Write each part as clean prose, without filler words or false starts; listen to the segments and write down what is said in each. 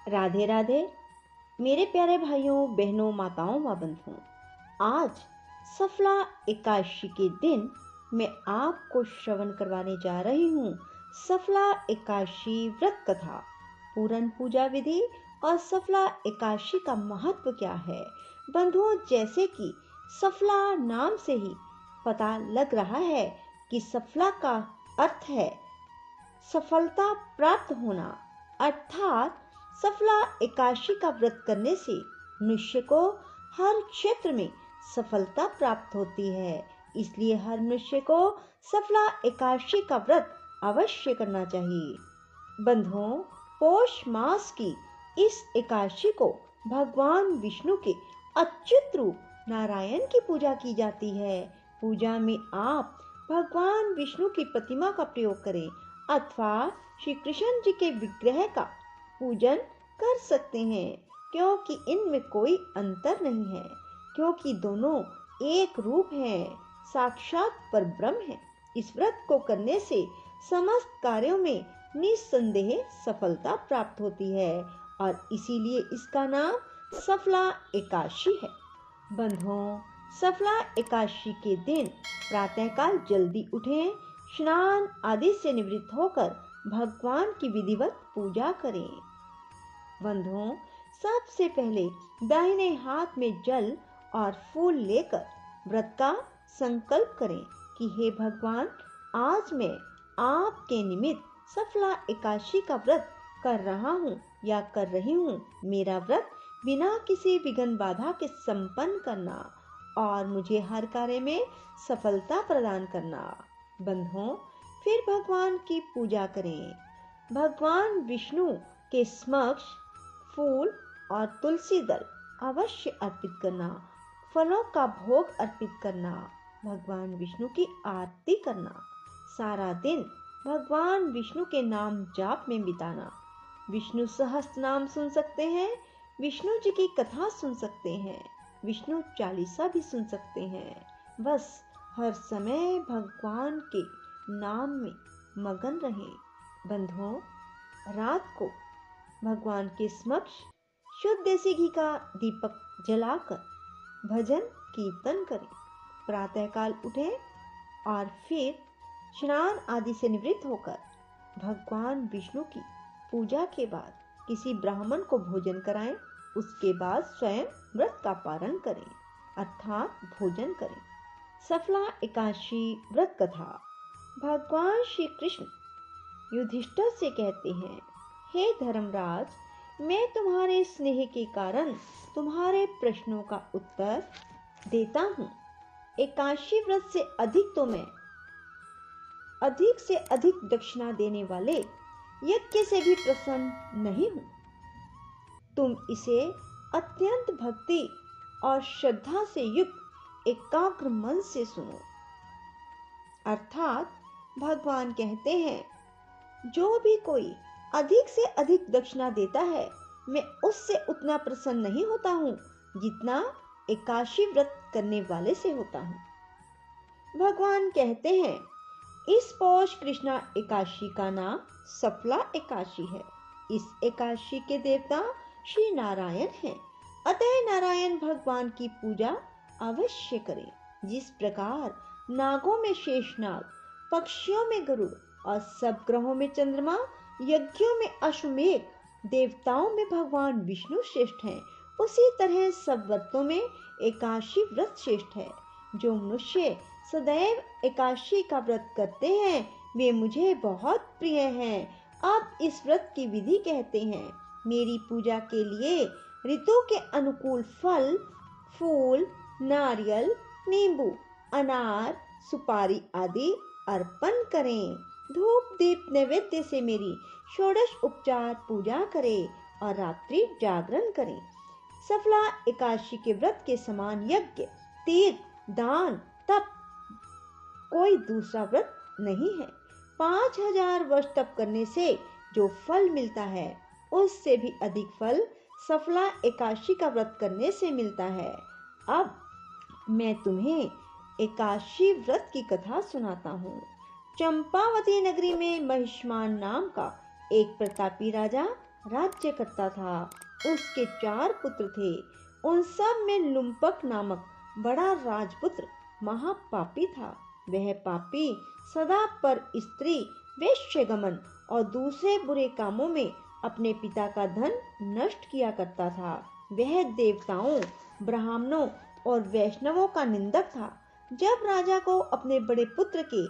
राधे राधे मेरे प्यारे भाइयों बहनों माताओं व बंधुओं। आज सफला एकादशी के दिन मैं आपको श्रवण करवाने जा रही हूँ सफला एकादशी व्रत कथा, पूरन पूजा विधि और सफला एकादशी का महत्व क्या है। बंधुओं, जैसे कि सफला नाम से ही पता लग रहा है कि सफला का अर्थ है सफलता प्राप्त होना, अर्थात सफला एकादशी का व्रत करने से मनुष्य को हर क्षेत्र में सफलता प्राप्त होती है। इसलिए हर मनुष्य को सफला एकादशी का व्रत अवश्य करना चाहिए। बंधुओं, पौष मास की इस एकादशी को भगवान विष्णु के अच्युत रूप नारायण की पूजा की जाती है। पूजा में आप भगवान विष्णु की प्रतिमा का प्रयोग करें अथवा श्री कृष्ण जी के विग्रह का पूजन कर सकते हैं, क्योंकि इनमें कोई अंतर नहीं है, क्योंकि दोनों एक रूप हैं, साक्षात परब्रह्म है। इस व्रत को करने से समस्त कार्यों में निस्संदेह सफलता प्राप्त होती है और इसीलिए इसका नाम सफला एकादशी है। बंधुओं, सफला एकादशी के दिन प्रातःकाल जल्दी उठें, स्नान आदि से निवृत्त होकर भगवान की विधिवत पूजा करें। बंधुओं, सबसे पहले दाहिने हाथ में जल और फूल लेकर व्रत का संकल्प करें कि हे भगवान, आज मैं आपके निमित्त सफला एकादशी का व्रत कर रहा हूँ या कर रही हूँ। मेरा व्रत बिना किसी विघ्न बाधा के संपन्न करना और मुझे हर कार्य में सफलता प्रदान करना। बंधुओं, फिर भगवान की पूजा करें। भगवान विष्णु के समक्ष फूल और तुलसी दल अवश्य अर्पित करना, फलों का भोग अर्पित करना, भगवान विष्णु की आरती करना, सारा दिन भगवान विष्णु के नाम जाप में बिताना। विष्णु सहस्त्र नाम सुन सकते हैं, विष्णु जी की कथा सुन सकते हैं, विष्णु चालीसा भी सुन सकते हैं। बस हर समय भगवान के नाम में मगन रहें। बंधुओं, रात को भगवान के समक्ष शुद्ध देसी घी का दीपक जलाकर भजन कीर्तन करें। प्रातःकाल उठें और फिर स्नान आदि से निवृत्त होकर भगवान विष्णु की पूजा के बाद किसी ब्राह्मण को भोजन कराएं। उसके बाद स्वयं व्रत का पारण करें अर्थात भोजन करें। सफला एकादशी व्रत कथा। भगवान श्री कृष्ण युधिष्ठिर से कहते हैं, हे धर्मराज, मैं तुम्हारे स्नेह के कारण तुम्हारे प्रश्नों का उत्तर देता हूँ। एकादशी व्रत से अधिक तो मैं अधिक से अधिक दक्षिणा देने वाले यज्ञ से भी प्रसन्न नहीं हूँ। तुम इसे अत्यंत भक्ति और श्रद्धा से युक्त एकाग्र मन से सुनो। अर्थात भगवान कहते हैं, जो भी कोई अधिक से अधिक दक्षिणा देता है, मैं उससे उतना प्रसन्न नहीं होता हूँ जितना एकादशी व्रत करने वाले से होता हूँ। भगवान कहते हैं, इस पौष कृष्णा एकादशी का नाम सफला एकादशी है। इस एकादशी के देवता श्री नारायण हैं, अतः नारायण भगवान की पूजा अवश्य करें। जिस प्रकार नागों में शेषनाग, पक्षियों में गरुड़ और सब ग्रहों में चंद्रमा, यज्ञों में अश्वमेघ, देवताओं में भगवान विष्णु श्रेष्ठ हैं, उसी तरह सब व्रतों में एकादशी व्रत श्रेष्ठ है। जो मनुष्य सदैव एकादशी का व्रत करते हैं, वे मुझे बहुत प्रिय हैं। अब इस व्रत की विधि कहते हैं। मेरी पूजा के लिए ऋतु के अनुकूल फल, फूल, नारियल, नींबू, अनार, सुपारी आदि अर्पण करें। धूप दीप नैवेद्य से मेरी षोडश उपचार पूजा करें और रात्रि जागरण करें। सफला एकादशी के व्रत के समान यज्ञ, तीर्थ, दान, तप कोई दूसरा व्रत नहीं है। 5000 वर्ष तप करने से जो फल मिलता है, उससे भी अधिक फल सफला एकादशी का व्रत करने से मिलता है। अब मैं तुम्हें एकादशी व्रत की कथा सुनाता हूँ। चंपावती नगरी में महिष्मान नाम का एक प्रतापी राजा राज्य करता था। उसके 4 पुत्र थे। उन सब में लुम्पक नामक बड़ा राजपुत्र महापापी था। वह पापी सदा पर स्त्री, वेश्यगमन और दूसरे बुरे कामों में अपने पिता का धन नष्ट किया करता था। वह देवताओं, ब्राह्मणों और वैष्णवों का निंदक था। जब राजा को अपने बड़े पुत्र के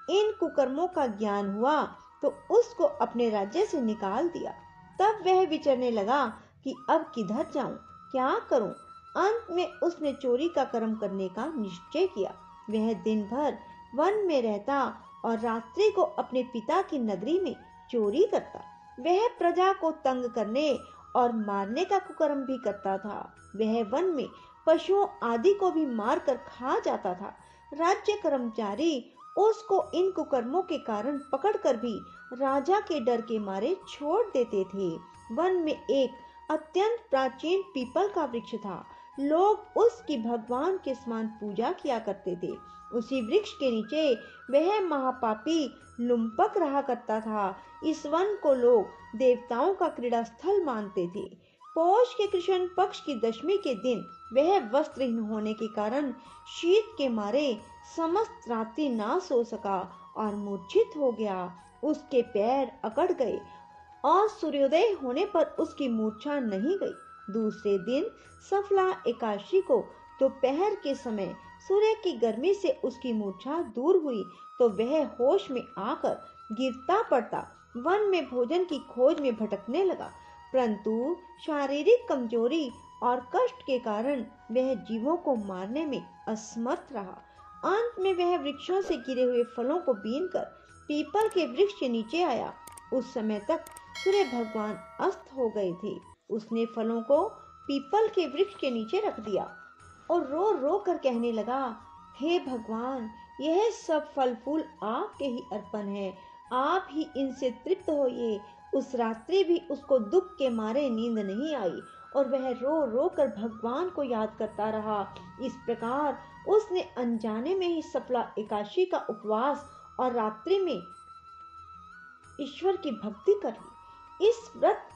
इन कुकर्मों का ज्ञान हुआ तो उसको अपने राज्य से निकाल दिया। तब वह विचरने लगा कि अब किधर जाऊं, क्या करूं। अंत में उसने चोरी का कर्म करने का निश्चय किया। वह दिन भर वन में रहता और रात्रि को अपने पिता की नगरी में चोरी करता। वह प्रजा को तंग करने और मारने का कुकर्म भी करता था। वह वन में पशुओं आदि को भी मार कर खा जाता था। राज्य कर्मचारी उसको इन कुकर्मों के कारण पकड़कर भी राजा के डर के मारे छोड़ देते थे। वन में एक अत्यंत प्राचीन पीपल का वृक्ष था। लोग उसकी भगवान के समान पूजा किया करते थे। उसी वृक्ष के नीचे वह महापापी लुम्पक रहा करता था। इस वन को लोग देवताओं का क्रीड़ा स्थल मानते थे। पौष के कृष्ण पक्ष की दशमी के दिन वह वस्त्रहीन होने के कारण शीत के मारे समस्त रात्रि ना सो सका और मूर्छित हो गया। उसके पैर अकड़ गए और सूर्योदय होने पर उसकी मूर्छा नहीं गई। दूसरे दिन सफला एकादशी को दोपहर के समय सूर्य की गर्मी से उसकी मूर्छा दूर हुई तो वह होश में आकर गिरता पड़ता वन में भोजन की खोज में भटकने लगा। परंतु शारीरिक कमजोरी और कष्ट के कारण वह जीवों को मारने में असमर्थ रहा। अंत में वह वृक्षों से गिरे हुए फलों को बीनकर पीपल के वृक्ष के नीचे आया। उस समय तक सूर्य भगवान अस्त हो गए थे। उसने फलों को पीपल के वृक्ष के नीचे रख दिया और रो रो कर कहने लगा, हे भगवान, यह सब फल फूल आपके ही अर्पण है, आप ही इनसे तृप्त होइए। उस रात्रि भी उसको दुख के मारे नींद नहीं आई और वह रो रो कर भगवान को याद करता रहा। इस प्रकार उसने अनजाने में ही सफला एकादशी का उपवास और रात्रि में ईश्वर की भक्ति कर ली। इस व्रत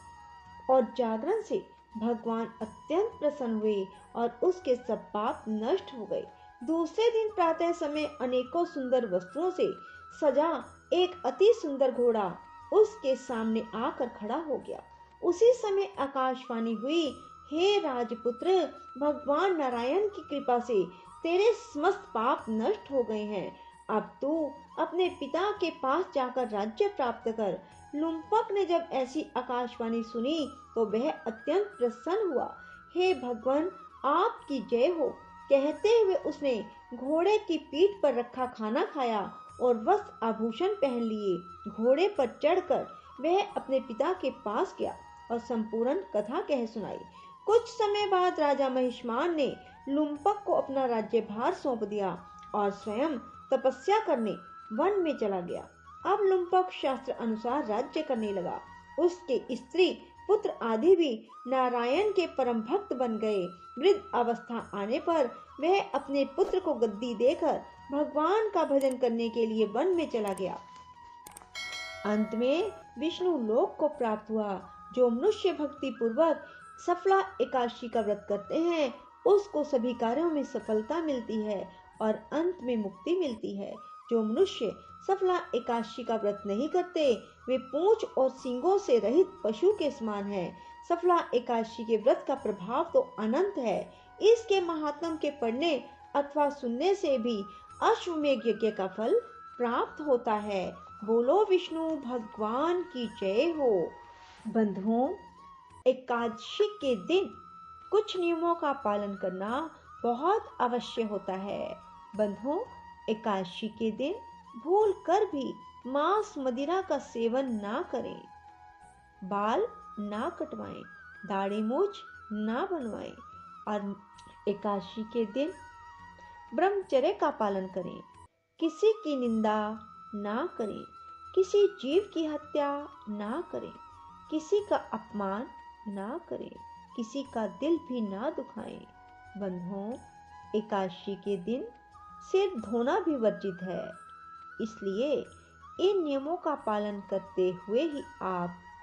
और जागरण से भगवान अत्यंत प्रसन्न हुए और उसके सब पाप नष्ट हो गए। दूसरे दिन प्रातः समय अनेकों सुंदर वस्त्रों से सजा एक अति सुंदर घोड़ा उसके सामने आकर खड़ा हो गया। उसी समय आकाशवाणी हुई, हे राजपुत्र, भगवान नारायण की कृपा से तेरे समस्त पाप नष्ट हो गए हैं। अब तू अपने पिता के पास जाकर राज्य प्राप्त कर। लुम्पक ने जब ऐसी आकाशवाणी सुनी तो वह अत्यंत प्रसन्न हुआ। हे भगवान, आपकी जय हो कहते हुए उसने घोड़े की पीठ पर रखा खाना खाया और वस्त्र आभूषण पहन लिए। घोड़े पर चढ़कर वह अपने पिता के पास गया और संपूर्ण कथा कह सुनाई। कुछ समय बाद राजा महिष्मान ने लुम्पक को अपना राज्यभार सौंप दिया और स्वयं तपस्या करने वन में चला गया। अब लुम्पक शास्त्र अनुसार राज्य करने लगा। उसके स्त्री पुत्र आदि भी नारायण के परम भक्त बन गए। वृद्ध अवस्था आने पर वह अपने पुत्र को गद्दी देकर भगवान का भजन करने के लिए वन में चला गया। अंत में विष्णु लोक को प्राप्त हुआ। जो मनुष्य भक्ति पूर्वक सफला एकादशी का व्रत करते हैं उसको सभी कार्यों में सफलता मिलती है और अंत में मुक्ति मिलती है। जो मनुष्य सफला एकादशी का व्रत नहीं करते वे पूंछ और सींगों से रहित पशु के समान है। सफला एकादशी के व्रत का प्रभाव तो अनंत है। इसके महात्म के पढ़ने अथवा सुनने से भी अश्वमेध यज्ञ का फल प्राप्त होता है। बोलो विष्णु भगवान की जय हो। बंधुओं, एकादशी के दिन कुछ नियमों का पालन करना बहुत आवश्यक होता है। बंधुओं, एकादशी के दिन भूल कर भी मांस मदिरा का सेवन ना करें, बाल ना कटवाएं, दाढ़ी मूछ ना बनवाएं और एकादशी के दिन ब्रह्मचर्य का पालन करें। किसी की निंदा ना करें, किसी जीव की हत्या ना करें, किसी का अपमान ना करें, किसी का दिल भी ना दुखाएं। बंधुओं, एकादशी के दिन सिर धोना भी वर्जित है। इसलिए इन नियमों का पालन करते हुए ही आप